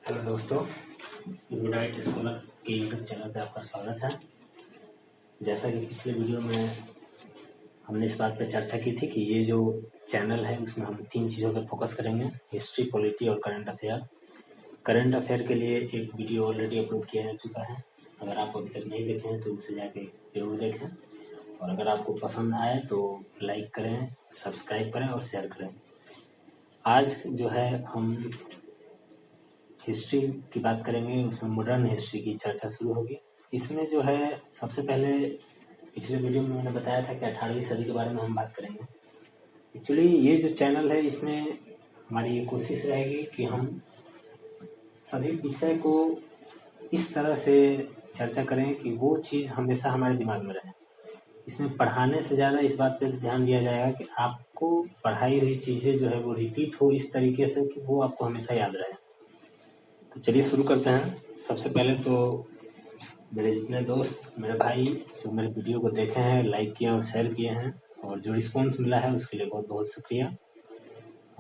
Hello दोस्तों, गुडाइट scholar के YouTube channel पे आपका स्वागत है। जैसा कि पिछले वीडियो में हमने इस बात पे चर्चा की थी कि ये जो चैनल है उसमें हम 3 चीज़ों पे फोकस करेंगे: हिस्ट्री, पॉलिटी और करंट अफेयर। करंट अफेयर के लिए एक वीडियो ऑलरेडी अपलोड किया जा चुका है। अगर आप अभी तक नहीं देखे हैं तो उसे जाके जरूर देखें, और अगर आपको पसंद आए तो लाइक करें, सब्सक्राइब करें और शेयर करें। आज जो है हम हिस्ट्री की बात करेंगे, उसमें मॉडर्न हिस्ट्री की चर्चा शुरू होगी। इसमें जो है सबसे पहले पिछले वीडियो में मैंने बताया था कि 18वीं सदी के बारे में हम बात करेंगे। एक्चुअली ये जो चैनल है इसमें हमारी ये कोशिश रहेगी कि हम सभी विषय को इस तरह से चर्चा करें कि वो चीज़ हमेशा हमारे दिमाग में रहे। इसमें पढ़ाने से ज़्यादा इस बात पर ध्यान दिया जाएगा कि आपको पढ़ाई हुई चीज़ें जो है वो रिपीट हो इस तरीके से कि वो आपको हमेशा याद रहे। तो चलिए शुरू करते हैं। सबसे पहले तो मेरे जितने दोस्त, मेरे भाई जो मेरे वीडियो को देखे हैं, लाइक किए और शेयर किए हैं, और जो रिस्पांस मिला है उसके लिए बहुत बहुत शुक्रिया।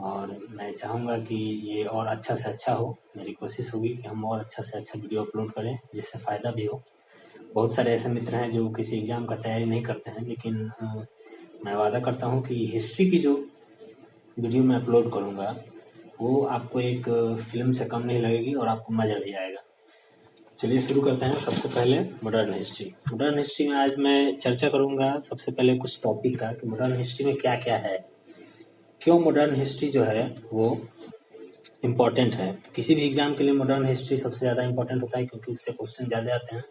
और मैं चाहूँगा कि ये और अच्छा से अच्छा हो। मेरी कोशिश होगी कि हम और अच्छा से अच्छा वीडियो अपलोड करें जिससे फ़ायदा भी हो। बहुत सारे ऐसे मित्र हैं जो किसी एग्ज़ाम का तैयारी नहीं करते हैं, लेकिन मैं वादा करता हूँ कि हिस्ट्री की जो वीडियो मैं अपलोड करूँगा वो आपको एक फिल्म से कम नहीं लगेगी और आपको मज़ा भी आएगा। चलिए शुरू करते हैं। सबसे पहले मॉडर्न हिस्ट्री। मॉडर्न हिस्ट्री में आज मैं चर्चा करूंगा सबसे पहले कुछ टॉपिक का कि मॉडर्न हिस्ट्री में क्या क्या है, क्यों मॉडर्न हिस्ट्री जो है वो इम्पोर्टेंट है। किसी भी एग्जाम के लिए मॉडर्न हिस्ट्री सबसे ज़्यादा इम्पोर्टेंट होता है क्योंकि उससे क्वेश्चन ज़्यादा आते हैं,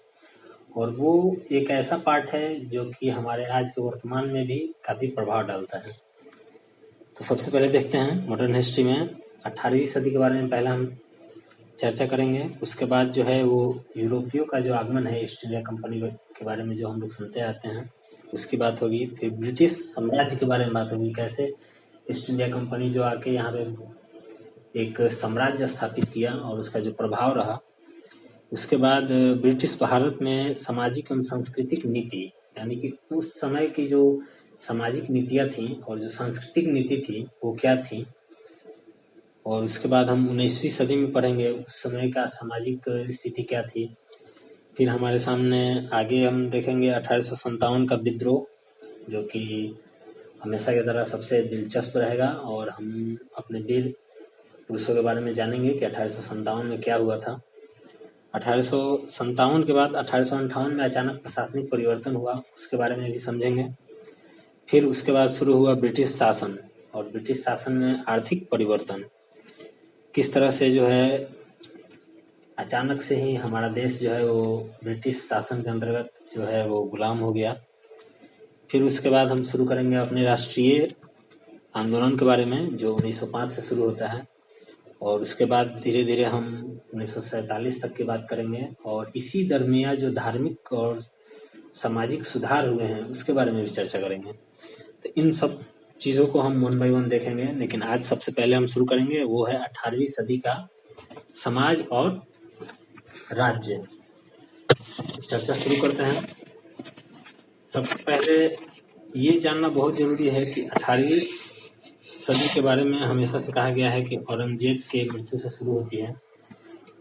और वो एक ऐसा पार्ट है जो कि हमारे आज के वर्तमान में भी काफ़ी प्रभाव डालता है। तो सबसे पहले देखते हैं मॉडर्न हिस्ट्री में 18वीं सदी के बारे में पहले हम चर्चा करेंगे। उसके बाद जो है वो यूरोपियों का जो आगमन है, ईस्ट इंडिया कंपनी के बारे में जो हम लोग सुनते आते हैं उसकी बात होगी। फिर ब्रिटिश साम्राज्य के बारे में बात होगी, कैसे ईस्ट इंडिया कंपनी जो आके यहाँ पे एक साम्राज्य स्थापित किया और उसका जो प्रभाव रहा। उसके बाद ब्रिटिश भारत में सामाजिक एवं सांस्कृतिक नीति, यानी कि उस समय की जो सामाजिक नीतियाँ थी और जो सांस्कृतिक नीति थी वो क्या थी। और उसके बाद हम 19वीं सदी में पढ़ेंगे उस समय का सामाजिक स्थिति क्या थी। फिर हमारे सामने आगे हम देखेंगे 1857 का विद्रोह, जो कि हमेशा की तरह सबसे दिलचस्प रहेगा, और हम अपने वीर पुरुषों के बारे में जानेंगे कि 1857 में क्या हुआ था। 1857 के बाद 1858 में अचानक प्रशासनिक परिवर्तन हुआ, उसके बारे में भी समझेंगे। फिर उसके बाद शुरू हुआ ब्रिटिश शासन, और ब्रिटिश शासन में आर्थिक परिवर्तन, किस तरह से जो है अचानक से ही हमारा देश जो है वो ब्रिटिश शासन के अंतर्गत जो है वो गुलाम हो गया। फिर उसके बाद हम शुरू करेंगे अपने राष्ट्रीय आंदोलन के बारे में जो 1905 से शुरू होता है, और उसके बाद धीरे धीरे हम 1947 तक की बात करेंगे, और इसी दरमियान जो धार्मिक और सामाजिक सुधार हुए हैं उसके बारे में भी चर्चा करेंगे। तो इन सब चीज़ों को हम वन बाई वन देखेंगे, लेकिन आज सबसे पहले हम शुरू करेंगे वो है 18वीं सदी का समाज और राज्य। चर्चा शुरू करते हैं। सबसे पहले ये जानना बहुत ज़रूरी है कि 18वीं सदी के बारे में हमेशा से कहा गया है कि औरंगजेब के मृत्यु से शुरू होती है,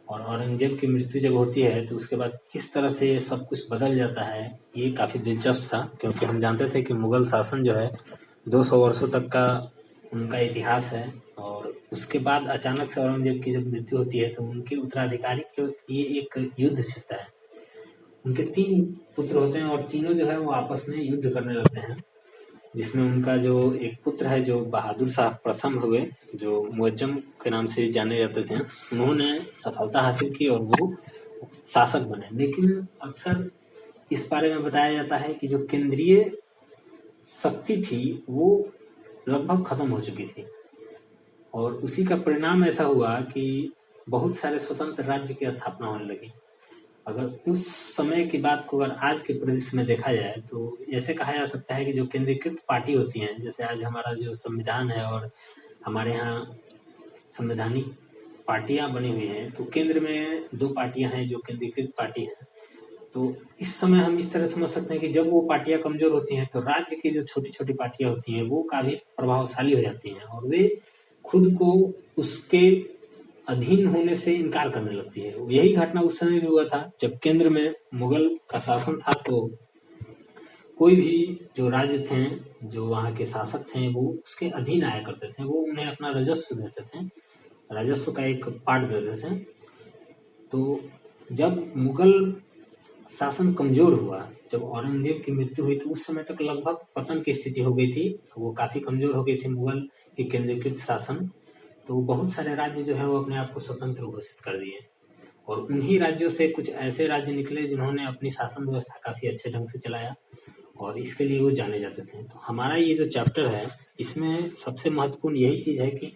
और औरंगजेब की मृत्यु जब होती है तो उसके बाद किस तरह से सब कुछ बदल जाता है, ये काफ़ी दिलचस्प था। क्योंकि हम जानते थे कि मुग़ल शासन जो है 200 वर्षों तक का उनका इतिहास है, और उसके बाद अचानक से औरंगजेब की जब मृत्यु होती है तो उनके उत्तराधिकारी के लिए एक युद्ध छिड़ता है। उनके 3 पुत्र होते हैं और तीनों जो है वो आपस में युद्ध करने लगते हैं, जिसमें उनका जो एक पुत्र है जो बहादुर शाह प्रथम हुए, जो मुअज्जम के नाम से जाने जाते थे, उन्होंने सफलता हासिल की और वो शासक बने। लेकिन अक्सर इस बारे में बताया जाता है कि जो केंद्रीय शक्ति थी वो लगभग खत्म हो चुकी थी, और उसी का परिणाम ऐसा हुआ कि बहुत सारे स्वतंत्र राज्य की स्थापना होने लगी। अगर उस समय की बात को अगर आज के परिदृश्य में देखा जाए तो ऐसे कहा जा सकता है कि जो केंद्रीकृत पार्टी होती हैं, जैसे आज हमारा जो संविधान है और हमारे यहाँ संवैधानिक पार्टियां बनी हुई हैं, तो केंद्र में 2 पार्टियां हैं जो केंद्रीकृत पार्टी हैं। तो इस समय हम इस तरह समझ सकते हैं कि जब वो पार्टियां कमजोर होती हैं तो राज्य की जो छोटी छोटी पार्टियां होती हैं वो काफी प्रभावशाली हो जाती हैं, और वे खुद को उसके अधीन होने से इनकार करने लगती है। यही घटना उस समय भी हुआ था जब केंद्र में मुगल का शासन था, तो कोई भी जो राज्य थे, जो वहाँ के शासक थे, वो उसके अधीन आया करते थे, वो उन्हें अपना राजस्व देते थे, राजस्व का एक पार्ट देते थे। तो जब मुगल शासन कमजोर हुआ, जब औरंगजेब की मृत्यु हुई, तो उस समय तक लगभग पतन की स्थिति हो गई थी, वो काफी कमजोर हो गई थी मुगल की केंद्रीकृत शासन। तो बहुत सारे राज्य जो है वो अपने आप को स्वतंत्र घोषित कर दिए, और उन्हीं राज्यों से कुछ ऐसे राज्य निकले जिन्होंने अपनी शासन व्यवस्था काफी अच्छे ढंग से चलाया, और इसके लिए वो जाने जाते थे। तो हमारा ये जो चैप्टर है, इसमें सबसे महत्वपूर्ण यही चीज है कि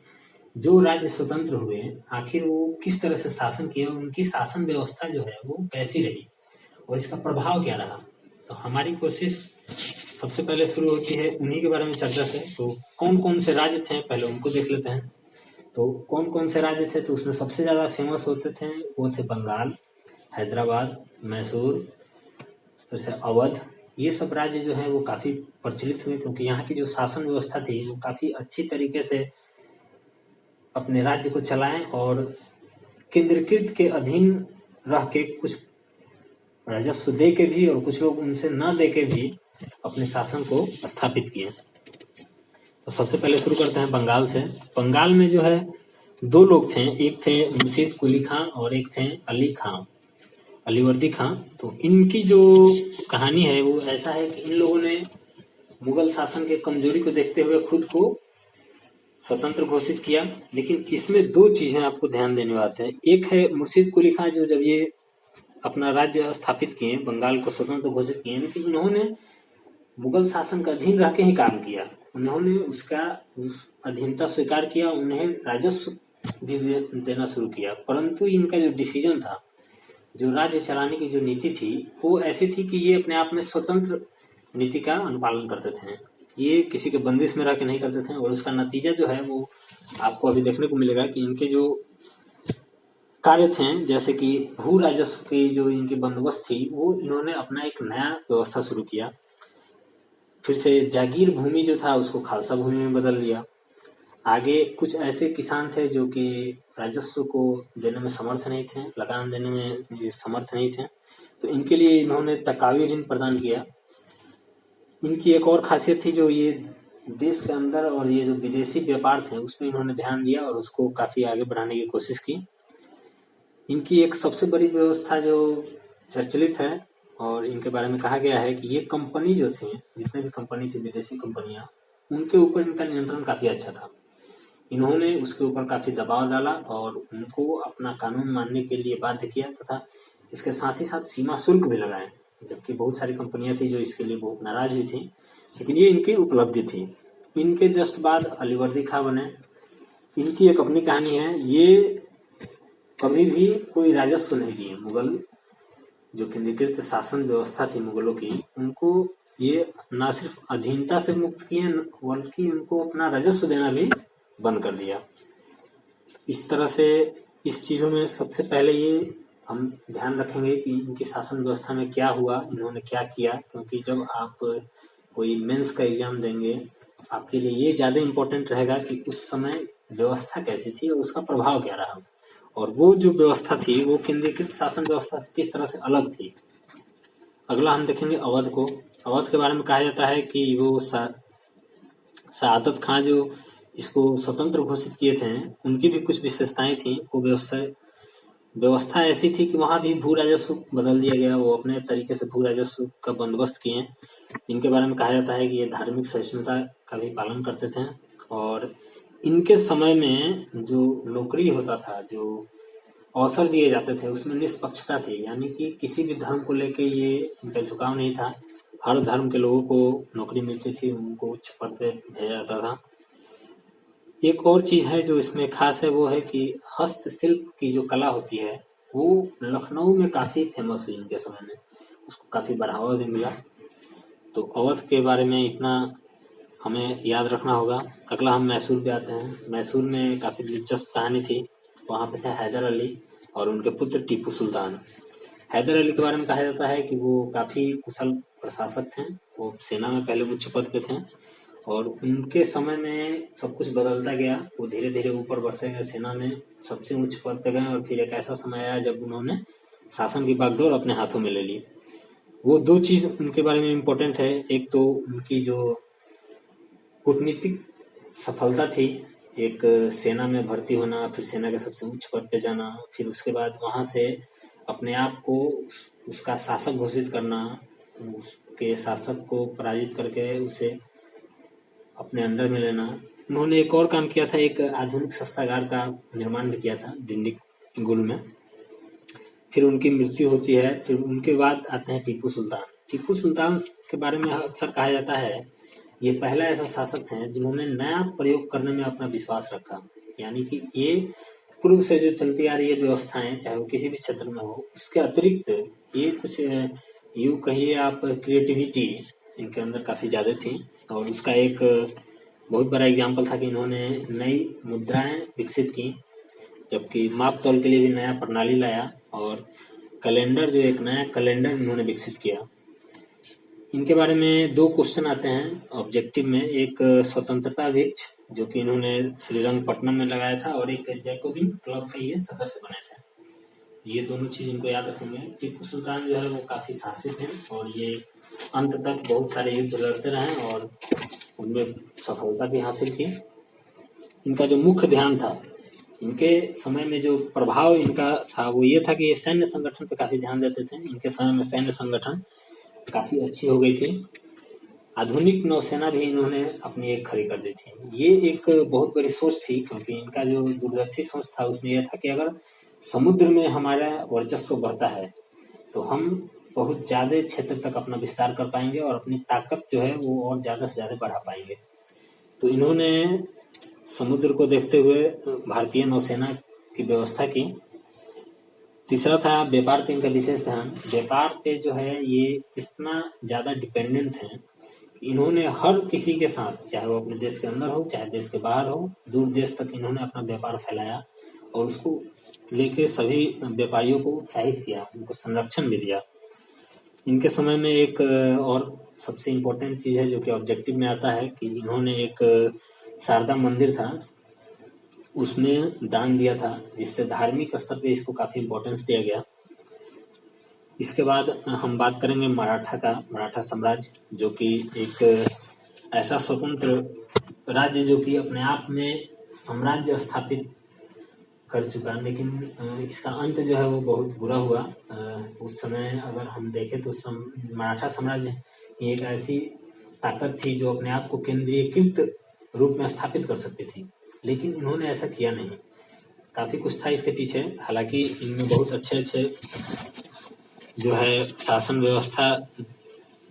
जो राज्य स्वतंत्र हुए, आखिर वो किस तरह से शासन किए, उनकी शासन व्यवस्था जो है वो कैसी रही, और इसका प्रभाव क्या रहा। तो हमारी कोशिश सबसे पहले शुरू होती है उन्हीं के बारे में चर्चा से। तो कौन कौन से राज्य थे, पहले उनको देख लेते हैं। तो कौन कौन से राज्य थे, तो उसमें सबसे ज्यादा फेमस होते थे वो थे बंगाल, हैदराबाद, मैसूर, फिर से अवध। ये सब राज्य जो है वो काफी प्रचलित हुए, क्योंकि यहाँ की जो शासन व्यवस्था थी वो काफी अच्छी तरीके से अपने राज्य को चलाएं, और केंद्रीकृत के अधीन रह के कुछ राजस्व दे के भी, और कुछ लोग उनसे न दे के भी अपने शासन को स्थापित किए। तो सबसे पहले शुरू करते हैं बंगाल से। बंगाल में जो है दो लोग थे, एक थे मुर्शीद कुली खां और एक थे अलीवर्दी खां। तो इनकी जो कहानी है वो ऐसा है कि इन लोगों ने मुगल शासन के कमजोरी को देखते हुए खुद को स्वतंत्र घोषित किया। लेकिन इसमें दो चीजें आपको ध्यान देने वाली है। एक है मुर्शीद कुली खां, जो जब ये अपना राज्य स्थापित किए, बंगाल को स्वतंत्र घोषित किए, लेकिन उन्होंने मुगल शासन का अधीन रह के ही काम किया। उन्होंने उसका अधीनता स्वीकार किया, उन्हें राजस्व भी देना शुरू किया। परंतु इनका जो डिसीजन था, जो राज्य चलाने की जो नीति थी, वो ऐसी थी कि ये अपने आप में स्वतंत्र नीति का अनुपालन करते थे, ये किसी के बंदिश में रह के नहीं करते थे। और उसका नतीजा जो है वो आपको अभी देखने को मिलेगा कि इनके जो कार्य थे, जैसे कि भू राजस्व की जो इनकी बंदोबस्त थी, वो इन्होंने अपना एक नया व्यवस्था शुरू किया। फिर से जागीर भूमि जो था उसको खालसा भूमि में बदल दिया। आगे कुछ ऐसे किसान थे जो कि राजस्व को देने में समर्थ नहीं थे, लगान देने में समर्थ नहीं थे, तो इनके लिए इन्होंने तकावी ऋण प्रदान किया। इनकी एक और खासियत थी, जो ये देश के अंदर और ये जो विदेशी व्यापार थे उसमें इन्होंने ध्यान दिया और उसको काफी आगे बढ़ाने की कोशिश की। इनकी एक सबसे बड़ी व्यवस्था जो प्रचलित है और इनके बारे में कहा गया है कि ये कंपनी जो थी, जितने भी कंपनी थी, विदेशी कंपनियां, उनके ऊपर इनका नियंत्रण काफी अच्छा था। इन्होंने उसके ऊपर काफी दबाव डाला और उनको अपना कानून मानने के लिए बाध्य किया, तथा इसके साथ ही साथ सीमा शुल्क भी लगाए, जबकि बहुत सारी कंपनियां थी जो इसके लिए बहुत नाराज हुई थी, लेकिन ये इनकी उपलब्धि थी। इनके जस्ट बाद अलीवर्दी खां बने। इनकी एक अपनी कहानी है। ये कभी भी कोई राजस्व नहीं दिए। मुगल जो केंद्रीकृत शासन व्यवस्था थी मुगलों की, उनको ये न सिर्फ अधीनता से मुक्त किए, बल्कि उनको अपना राजस्व देना भी बंद कर दिया। इस तरह से इस चीजों में सबसे पहले ये हम ध्यान रखेंगे कि इनकी शासन व्यवस्था में क्या हुआ, इन्होंने क्या किया, क्योंकि जब आप कोई मेंस का एग्जाम देंगे, आपके लिए ये ज्यादा इम्पोर्टेंट रहेगा कि उस समय व्यवस्था कैसी थी और उसका प्रभाव क्या रहा, और वो जो व्यवस्था थी वो केंद्रीकृत शासन व्यवस्था से किस तरह से अलग थी। अगला हम देखेंगे अवध को। अवध के बारे में कहा जाता है कि वो सआदत खां जो इसको स्वतंत्र घोषित किए थे, उनकी भी कुछ विशेषताएं थी। वो व्यवस्था ऐसी थी कि वहां भी भू राजस्व बदल दिया गया, वो अपने तरीके से भू राजस्व का बंदोबस्त किए। इनके बारे में कहा जाता है कि ये धार्मिक सहिष्णुता का भी पालन करते थे, और इनके समय में जो नौकरी होता था, जो अवसर दिए जाते थे, उसमें निष्पक्षता थी, यानी कि किसी भी धर्म को लेके ये इनका झुकाव नहीं था। हर धर्म के लोगों को नौकरी मिलती थी, उनको उच्च पद पे भेजा जाता था। एक और चीज है जो इसमें खास है, वो है कि हस्तशिल्प की जो कला होती है वो लखनऊ में काफी फेमस हुई इनके समय में, उसको काफी बढ़ावा भी मिला। तो अवध के बारे में इतना हमें याद रखना होगा। अगला हम मैसूर पे आते हैं। मैसूर में काफी दिलचस्प कहानी थी। वहां पे थे हैदर अली और उनके पुत्र टीपू सुल्तान। हैदर अली के बारे में कहा जाता है कि वो काफी कुशल प्रशासक थे। वो सेना में पहले उच्च पद पे थे और उनके समय में सब कुछ बदलता गया। वो धीरे धीरे ऊपर बढ़ते गए, सेना में सबसे उच्च पद पे गए और फिर एक ऐसा समय आया जब उन्होंने शासन की बागडोर अपने हाथों में ले ली। वो दो चीज उनके बारे में इम्पोर्टेंट है। एक तो उनकी जो कूटनीतिक सफलता थी, एक सेना में भर्ती होना, फिर सेना के सबसे उच्च पद पे जाना, फिर उसके बाद वहां से अपने आप को उसका शासक घोषित करना, उसके शासक को पराजित करके उसे अपने अंडर में लेना। उन्होंने एक और काम किया था, एक आधुनिक शस्त्रागार का निर्माण भी किया था डिंडीगुल में। फिर उनकी मृत्यु होती है। फिर उनके बाद आते हैं टीपू सुल्तान। टीपू सुल्तान के बारे में अक्सर कहा जाता है ये पहला ऐसा शासक है जिन्होंने नया प्रयोग करने में अपना विश्वास रखा। यानी कि ये पूर्व से जो चलती आ रही है व्यवस्थाएं, चाहे वो किसी भी क्षेत्र में हो, उसके अतिरिक्त ये कुछ यूँ कहिए आप क्रिएटिविटी इनके अंदर काफ़ी ज़्यादा थी। और उसका एक बहुत बड़ा एग्जाम्पल था कि इन्होंने नई मुद्राएं विकसित की, जबकि माप तौल के लिए भी नया प्रणाली लाया, और कैलेंडर जो एक नया कैलेंडर इन्होंने विकसित किया। इनके बारे में दो क्वेश्चन आते हैं ऑब्जेक्टिव में, एक स्वतंत्रता वृक्ष जो कि इन्होंने श्रीरंगपट्टनम में लगाया था, और एक जैकोबिन क्लब के ये सदस्य बने थे। ये दोनों चीज इनको याद रखेंगे। टीपू सुल्तान जो है वो काफी साहसी थे और ये अंत तक बहुत सारे युद्ध लड़ते रहे और उनमें सफलता भी हासिल की। इनका जो मुख्य ध्यान था, इनके समय में जो प्रभाव इनका था वो ये था कि ये सैन्य संगठन पे काफी ध्यान देते थे। इनके समय में सैन्य संगठन काफी अच्छी हो गई थी। आधुनिक नौसेना भी इन्होंने अपनी एक खड़ी कर दी थी। ये एक बहुत बड़ी सोच थी, क्योंकि इनका जो दूरदर्शी सोच था उसमें यह था कि अगर समुद्र में हमारा वर्चस्व बढ़ता है तो हम बहुत ज्यादा क्षेत्र तक अपना विस्तार कर पाएंगे और अपनी ताकत जो है वो और ज्यादा से ज्यादा बढ़ा पाएंगे। तो इन्होंने समुद्र को देखते हुए भारतीय नौसेना की व्यवस्था की। तीसरा था व्यापार पे इनका विशेष ध्यान। व्यापार पे जो है ये इतना ज्यादा डिपेंडेंट है, इन्होंने हर किसी के साथ, चाहे वो अपने देश के अंदर हो चाहे देश के बाहर हो, दूर देश तक इन्होंने अपना व्यापार फैलाया और उसको लेके सभी व्यापारियों को उत्साहित किया, उनको संरक्षण भी दिया। इनके समय में एक और सबसे इम्पोर्टेंट चीज है जो कि ऑब्जेक्टिव में आता है कि इन्होंने एक शारदा मंदिर था उसमें दान दिया था, जिससे धार्मिक स्तर पे इसको काफी इम्पोर्टेंस दिया गया। इसके बाद हम बात करेंगे मराठा का, मराठा साम्राज्य जो कि एक ऐसा स्वतंत्र राज्य जो कि अपने आप में साम्राज्य स्थापित कर चुका, लेकिन इसका अंत जो है वो बहुत बुरा हुआ। उस समय अगर हम देखें तो मराठा साम्राज्य एक ऐसी ताकत थी जो अपने आप को केंद्रीयकृत रूप में स्थापित कर सकती थी, लेकिन इन्होंने ऐसा किया नहीं। काफी कुछ था इसके पीछे, हालांकि इनमें बहुत अच्छे अच्छे जो है शासन व्यवस्था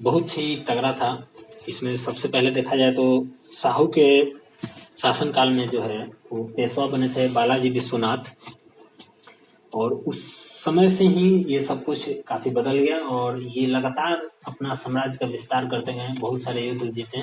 बहुत ही तगड़ा था। इसमें सबसे पहले देखा जाए तो शाहू के शासन काल में जो है वो पेशवा बने थे बालाजी विश्वनाथ, और उस समय से ही ये सब कुछ काफी बदल गया और ये लगातार अपना साम्राज्य का विस्तार करते गए, बहुत सारे युद्ध जीते।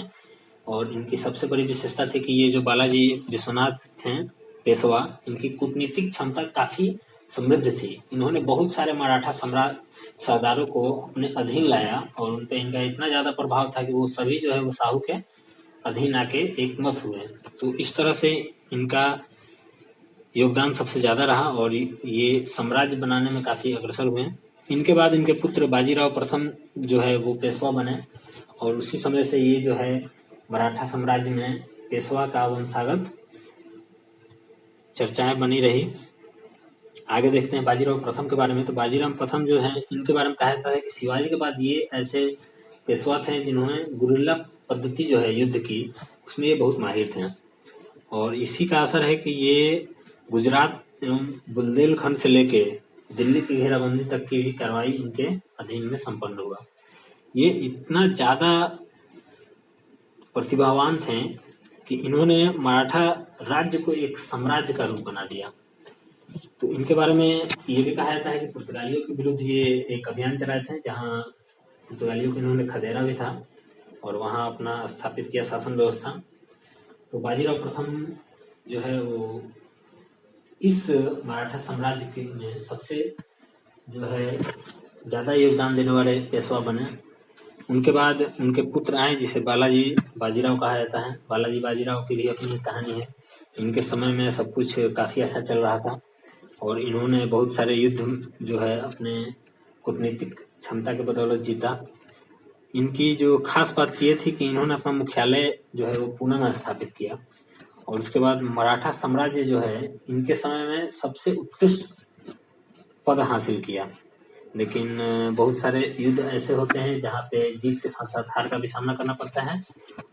और इनकी सबसे बड़ी विशेषता थी कि ये जो बालाजी विश्वनाथ थे पेशवा, इनकी कूटनीतिक क्षमता काफी समृद्ध थी। इन्होंने बहुत सारे मराठा सम्राट सरदारों को अपने अधीन लाया और उन पे इनका इतना ज्यादा प्रभाव था कि वो सभी जो है वो शाहू के अधीन आके एकमत हुए। तो इस तरह से इनका योगदान सबसे ज्यादा रहा और ये साम्राज्य बनाने में काफी अग्रसर हुए। इनके बाद इनके पुत्र बाजीराव प्रथम जो है वो पेशवा बने और उसी समय से ये जो है मराठा साम्राज्य में पेशवा का वंशागत चर्चाएं बनी रही। आगे देखते हैं बाजीराव प्रथम के बारे में। तो बाजीराव प्रथम जो है इनके बारे में कहा जाता है कि शिवाजी के बाद ये ऐसे पेशवा थे जिन्होंने गुरिल्ला पद्धति जो है युद्ध की उसमें ये बहुत माहिर थे, और इसी का असर है कि ये गुजरात एवं बुंदेलखंड से लेके दिल्ली की घेराबंदी तक की भी कार्रवाई इनके अधीन में संपन्न हुआ। ये इतना ज्यादा प्रतिभावान थे कि इन्होंने मराठा राज्य को एक साम्राज्य का रूप बना दिया। तो इनके बारे में ये भी कहा जाता है कि पुर्तगालियों के विरुद्ध ये एक अभियान चलाए थे, जहां पुर्तगालियों को इन्होंने खदेड़ा भी था और वहां अपना स्थापित किया शासन व्यवस्था। तो बाजीराव प्रथम जो है वो इस मराठा साम्राज्य के में सबसे जो है ज्यादा योगदान देने वाले पेशवा बने। उनके बाद उनके पुत्र आए जिसे बालाजी बाजीराव कहा जाता है। बालाजी बाजीराव की भी अपनी कहानी है। इनके समय में सब कुछ काफी अच्छा चल रहा था और इन्होंने बहुत सारे युद्ध जो है अपने कूटनीतिक क्षमता के बदौलत जीता। इनकी जो खास बात ये थी कि इन्होंने अपना मुख्यालय जो है वो पुणे में स्थापित किया और उसके बाद मराठा साम्राज्य जो है इनके समय में सबसे उत्कृष्ट पद हासिल किया। लेकिन बहुत सारे युद्ध ऐसे होते हैं जहाँ पे जीत के साथ साथ हार का भी सामना करना पड़ता है।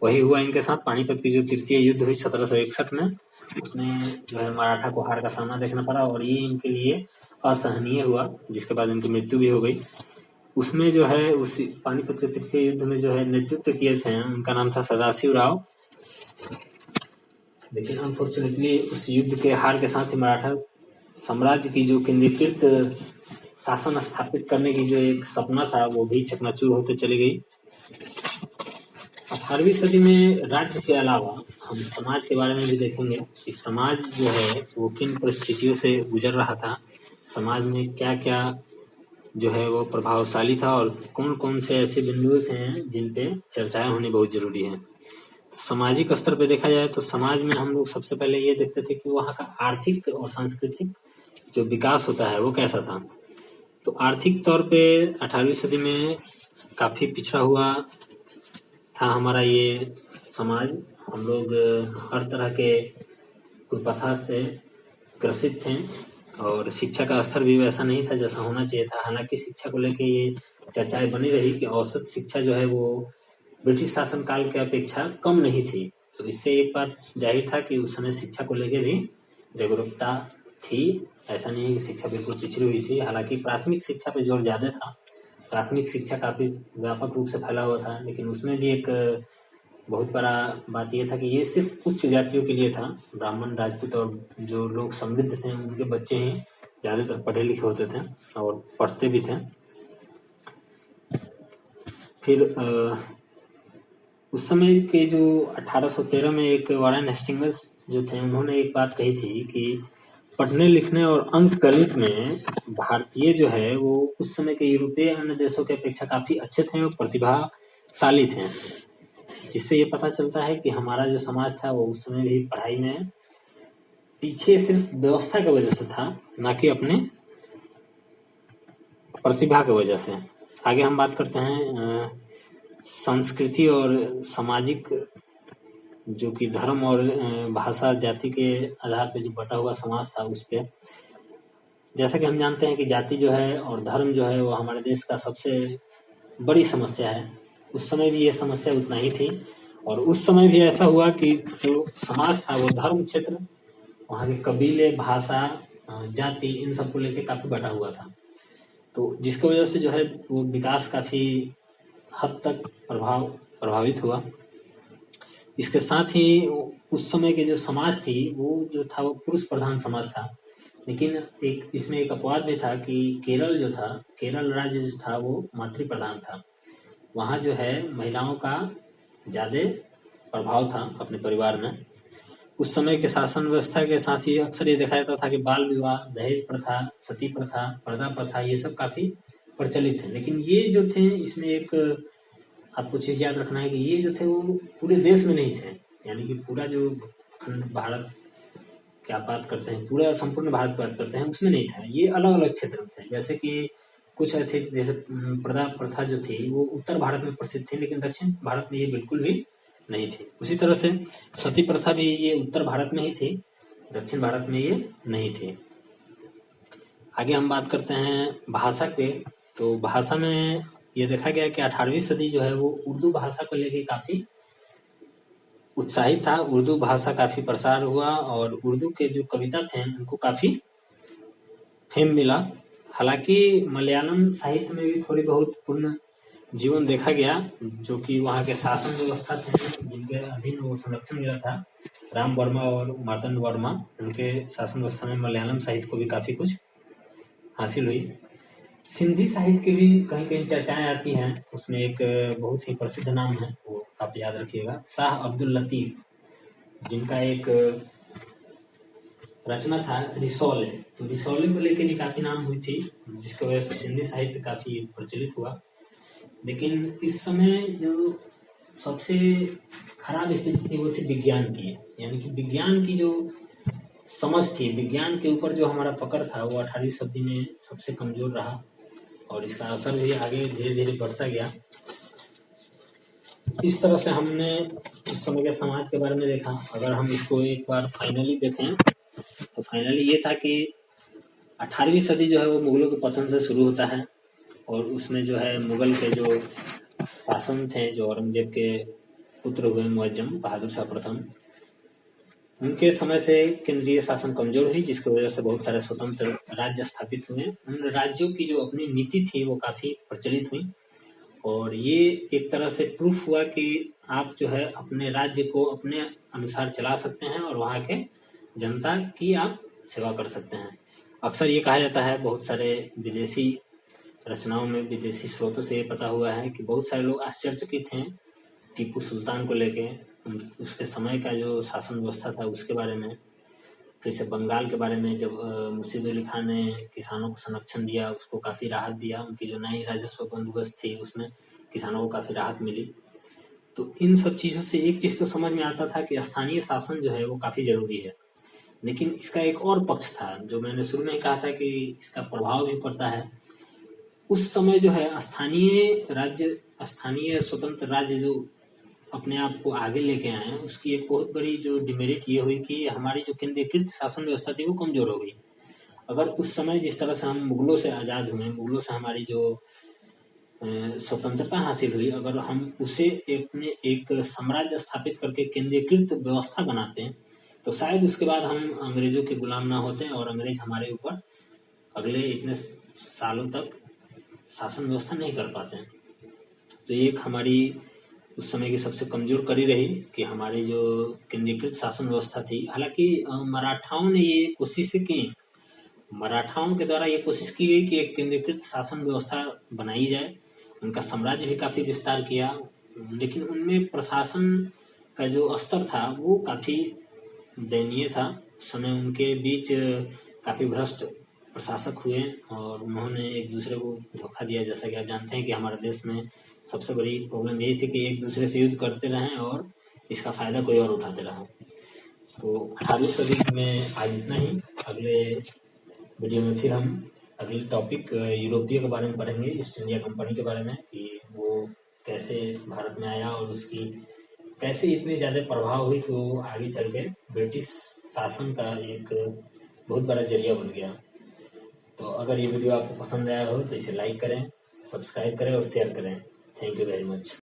वही हुआ इनके साथ। पानीपत की जो तृतीय युद्ध हुई 1761 में, उसमें जो है मराठा को हार का सामना देखना पड़ा और ये इनके लिए असहनीय हुआ, जिसके बाद इनकी मृत्यु भी हो गई। उसमें जो है उस पानीपत के तृतीय युद्ध में जो है नेतृत्व किए थे, उनका नाम था सदाशिव राव। लेकिन अनफॉर्चुनेटली उस युद्ध के हार के साथ ही मराठा साम्राज्य की जो केंद्रीकृत शासन स्थापित करने की जो एक सपना था वो भी चकनाचूर होते चली गई। 18वीं सदी में राज्य के अलावा हम समाज के बारे में भी देखेंगे कि समाज जो है वो किन परिस्थितियों से गुजर रहा था, समाज में क्या क्या जो है वो प्रभावशाली था और कौन कौन से ऐसे बिंदु थे जिन पे चर्चाएं होनी बहुत जरूरी है। सामाजिक स्तर पे देखा जाए तो समाज में हम लोग सबसे पहले ये देखते थे कि वहाँ का आर्थिक और सांस्कृतिक जो विकास होता है वो कैसा था। तो आर्थिक तौर पे 18वीं सदी में काफी पिछड़ा हुआ था हमारा ये समाज। हम लोग हर तरह के कुप्रथा से ग्रसित थे और शिक्षा का स्तर भी वैसा नहीं था जैसा होना चाहिए था। हालांकि शिक्षा को लेके ये चर्चाएं बनी रही कि औसत शिक्षा जो है वो ब्रिटिश शासन काल के अपेक्षा कम नहीं थी। तो इससे एक बात जाहिर था कि उस समय शिक्षा को लेके भी जागरूकता थी। ऐसा नहीं है कि शिक्षा बिल्कुल पिछड़ी हुई थी। हालांकि प्राथमिक शिक्षा पे जोर ज्यादा था। प्राथमिक शिक्षा काफी व्यापक रूप से फैला हुआ था, लेकिन उसमें भी एक बहुत बड़ा बात यह था कि ये सिर्फ उच्च जातियों के लिए था। ब्राह्मण, राजपूत और जो लोग समृद्ध थे उनके बच्चे ही ज्यादातर पढ़े लिखे होते थे और पढ़ते भी थे। फिर उस समय के जो 1813 में एक वारेन हेस्टिंग्स जो थे उन्होंने एक बात कही थी कि पढ़ने लिखने और अंक गणित में भारतीय जो है वो उस समय के यूरोपीय अन्य देशों के अपेक्षा काफी अच्छे थे और प्रतिभाशाली थे। जिससे ये पता चलता है कि हमारा जो समाज था वो उस समय भी पढ़ाई में पीछे सिर्फ व्यवस्था की वजह से था, ना कि अपने प्रतिभा की वजह से। आगे हम बात करते हैं संस्कृति और सामाजिक, जो कि धर्म और भाषा जाति के आधार पर जो बटा हुआ समाज था उस पे। जैसा कि हम जानते हैं कि जाति जो है और धर्म जो है वो हमारे देश का सबसे बड़ी समस्या है। उस समय भी ये समस्या उतना ही थी और उस समय भी ऐसा हुआ कि जो समाज था वो धर्म क्षेत्र, वहाँ के कबीले, भाषा, जाति, इन सब को लेकर काफी बटा हुआ था। तो जिसकी वजह से जो है वो विकास काफी हद तक प्रभावित हुआ। इसके साथ ही उस समय के जो समाज थी वो जो था वो पुरुष प्रधान समाज था। लेकिन एक इसमें एक अपवाद भी था कि केरल जो था, केरल राज्य जो था वो मातृ प्रधान था। वहाँ जो है महिलाओं का ज्यादा प्रभाव था अपने परिवार में। उस समय के शासन व्यवस्था के साथ ही अक्सर ये देखा जाता था कि बाल विवाह, दहेज प्रथा, सती प्रथा, पर्दा प्रथा, ये सब काफी प्रचलित थे। लेकिन ये जो थे इसमें एक आपको चीज याद रखना है कि ये जो थे वो पूरे देश में नहीं थे। यानी कि पूरा जो भारत की आप बात करते हैं, पूरा संपूर्ण भारत की बात करते हैं, उसमें नहीं था। ये अलग अलग क्षेत्र में थे। जैसे कि कुछ थे, जैसे पर्दा प्रथा जो थी वो उत्तर भारत में प्रसिद्ध थी, लेकिन दक्षिण भारत में ये बिल्कुल भी नहीं थी। उसी तरह से सती प्रथा भी ये उत्तर भारत में ही थी, दक्षिण भारत में ये नहीं थी। आगे हम बात करते हैं भाषा के। तो भाषा में ये देखा गया कि 18वीं सदी जो है वो उर्दू भाषा को लेके काफी उत्साहित था। उर्दू भाषा काफी प्रसार हुआ और उर्दू के जो कविता थे उनको काफी फेम मिला। हालांकि मलयालम साहित्य में भी थोड़ी बहुत पूर्ण जीवन देखा गया, जो कि वहाँ के शासन व्यवस्था थे जिनके अधीन वो संरक्षण मिला था। राम वर्मा और मार्तंड वर्मा, उनके शासन व्यवस्था में मलयालम साहित्य को भी काफी कुछ हासिल हुई। सिंधी साहित्य की भी कहीं कहीं चर्चाएं आती हैं। उसमें एक बहुत ही प्रसिद्ध नाम है, वो आप याद रखिएगा, शाह अब्दुल लतीफ, जिनका एक रचना था रिसौले। तो रिसौले को लेकर भी काफी नाम हुई थी, जिसकी वजह से सिंधी साहित्य काफी प्रचलित हुआ। लेकिन इस समय जो सबसे खराब स्थिति थी वो थी विज्ञान की, यानी कि विज्ञान की जो समझ थी, विज्ञान के ऊपर जो हमारा पकड़ था वो 18वीं सदी में सबसे कमजोर रहा और इसका असर भी आगे धीरे धीरे बढ़ता गया। इस तरह से हमने उस समय के समाज के बारे में देखा। अगर हम इसको एक बार फाइनली देखें तो फाइनली ये था कि 18वीं सदी जो है वो मुगलों के पतन से शुरू होता है और उसमें जो है मुगल के जो शासन थे, जो औरंगजेब के पुत्र हुए मुअज्जम बहादुर शाह प्रथम, उनके समय से केंद्रीय शासन कमजोर हुई, जिसकी वजह से बहुत सारे स्वतंत्र राज्य स्थापित हुए। उन राज्यों की जो अपनी नीति थी वो काफी प्रचलित हुई और ये एक तरह से प्रूफ हुआ कि आप जो है अपने राज्य को अपने अनुसार चला सकते हैं और वहाँ के जनता की आप सेवा कर सकते हैं। अक्सर ये कहा जाता है, बहुत सारे विदेशी रचनाओं में, विदेशी स्रोतों से ये पता हुआ है कि बहुत सारे लोग आश्चर्यचकित हैं टीपू सुल्तान को लेके, उसके समय का जो शासन व्यवस्था था उसके बारे में। फिर से बंगाल के बारे में, जब मुर्शीद अली खान ने किसानों को संरक्षण दिया, उसको काफ़ी राहत दिया, उनकी जो नई राजस्व बंदोबस्त थी उसमें किसानों को काफ़ी राहत मिली। तो इन सब चीज़ों से एक चीज़ तो समझ में आता था कि स्थानीय शासन जो है वो काफ़ी ज़रूरी है। लेकिन इसका एक और पक्ष था जो मैंने शुरू में कहा था कि इसका प्रभाव भी पड़ता है। उस समय जो है स्थानीय राज्य, स्थानीय स्वतंत्र राज्य जो अपने आप को आगे लेके आए हैं, उसकी एक बहुत बड़ी जो डिमेरिट ये हुई कि हमारी जो केंद्रीकृत शासन व्यवस्था थी वो कमजोर हो गई। अगर उस समय जिस तरह से हम मुगलों से आज़ाद हुए, मुगलों से हमारी जो स्वतंत्रता हासिल हुई, अगर हम उसे एक साम्राज्य स्थापित करके केंद्रीकृत व्यवस्था बनाते हैं तो शायद उसके बाद हम अंग्रेजों के गुलाम ना होते और अंग्रेज हमारे ऊपर अगले इतने सालों तक शासन व्यवस्था नहीं कर पाते हैं। तो ये एक हमारी उस समय की सबसे कमजोर कड़ी रही कि हमारी जो केंद्रीकृत शासन व्यवस्था थी। हालांकि मराठाओं ने ये कोशिश की, मराठाओं के द्वारा ये कोशिश की गई कि एक केंद्रीकृत शासन व्यवस्था बनाई जाए, उनका साम्राज्य भी काफी विस्तार किया, लेकिन उनमें प्रशासन का जो स्तर था वो काफी दयनीय था। उस समय उनके बीच काफी भ्रष्ट प्रशासक हुए और उन्होंने एक दूसरे को धोखा दिया। जैसा कि आप जानते हैं कि हमारे देश में सबसे बड़ी प्रॉब्लम यही थी कि एक दूसरे से युद्ध करते रहें और इसका फायदा कोई और उठाते रहा। तो 18वीं सदी में आज इतना ही। अगले वीडियो में फिर हम अगले टॉपिक यूरोपीय के बारे में पढ़ेंगे, ईस्ट इंडिया कंपनी के बारे में, कि वो कैसे भारत में आया और उसकी कैसे इतनी ज़्यादा प्रभाव हुई कि वो आगे चल के ब्रिटिश शासन का एक बहुत बड़ा जरिया बन गया। तो अगर ये वीडियो आपको पसंद आया हो तो इसे लाइक करें, सब्सक्राइब करें और शेयर करें। Thank you very much.